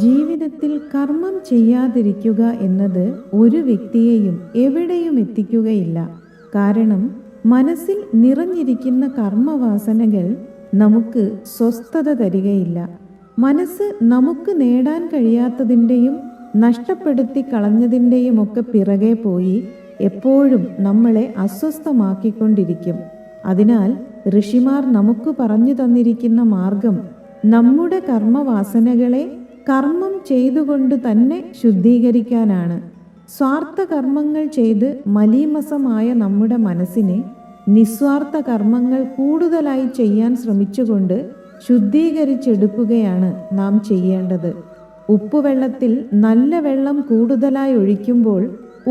ജീവിതത്തിൽ കർമ്മം ചെയ്യാതിരിക്കുക എന്നത് ഒരു വ്യക്തിയെയും എവിടെയും എത്തിക്കുകയില്ല. കാരണം മനസ്സിൽ നിറഞ്ഞിരിക്കുന്ന കർമ്മവാസനകൾ നമുക്ക് സ്വസ്ഥത തരികയില്ല. മനസ്സ് നമുക്ക് നേടാൻ കഴിയാത്തതിൻ്റെയും നഷ്ടപ്പെടുത്തി കളഞ്ഞതിൻ്റെയുമൊക്കെ പിറകെ പോയി എപ്പോഴും നമ്മളെ അസ്വസ്ഥമാക്കിക്കൊണ്ടിരിക്കും. അതിനാൽ ഋഷിമാർ നമുക്ക് പറഞ്ഞു തന്നിരിക്കുന്ന മാർഗം നമ്മുടെ കർമ്മവാസനകളെ കർമ്മം ചെയ്തുകൊണ്ട് തന്നെ ശുദ്ധീകരിക്കാനാണ്. സ്വാർത്ഥ കർമ്മങ്ങൾ ചെയ്ത് മലീമസമായ നമ്മുടെ മനസ്സിനെ നിസ്വാർത്ഥ കർമ്മങ്ങൾ കൂടുതലായി ചെയ്യാൻ ശ്രമിച്ചുകൊണ്ട് ശുദ്ധീകരിച്ചെടുക്കുകയാണ് നാം ചെയ്യേണ്ടത്. ഉപ്പുവെള്ളത്തിൽ നല്ല വെള്ളം കൂടുതലായി ഒഴിക്കുമ്പോൾ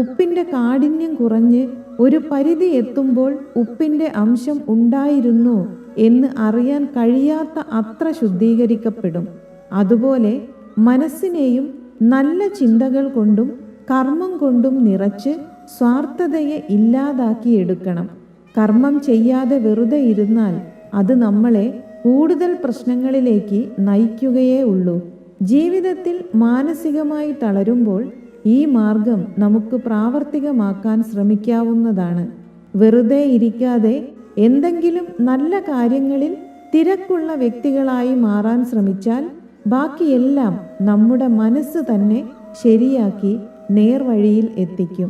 ഉപ്പിൻ്റെ കാഠിന്യം കുറഞ്ഞ് ഒരു പരിധി എത്തുമ്പോൾ ഉപ്പിൻ്റെ അംശം ഉണ്ടായിരുന്നു എന്ന് അറിയാൻ കഴിയാത്ത അത്ര ശുദ്ധീകരിക്കപ്പെടും. അതുപോലെ മനസ്സിനെയും നല്ല ചിന്തകൾ കൊണ്ടും കർമ്മം കൊണ്ടും നിറച്ച് സ്വാർത്ഥതയെ ഇല്ലാതാക്കിയെടുക്കണം. കർമ്മം ചെയ്യാതെ വെറുതെ ഇരുന്നാൽ അത് നമ്മളെ കൂടുതൽ പ്രശ്നങ്ങളിലേക്ക് നയിക്കുകയേ ഉള്ളൂ. ജീവിതത്തിൽ മാനസികമായി തളരുമ്പോൾ ഈ മാർഗം നമുക്ക് പ്രാവർത്തികമാക്കാൻ ശ്രമിക്കാവുന്നതാണ്. വെറുതെ ഇരിക്കാതെ എന്തെങ്കിലും നല്ല കാര്യങ്ങളിൽ തിരക്കുള്ള വ്യക്തികളായി മാറാൻ ശ്രമിച്ചാൽ ബാക്കിയെല്ലാം നമ്മുടെ മനസ്സ് തന്നെ ശരിയാക്കി നേർവഴിയിൽ എത്തിക്കും.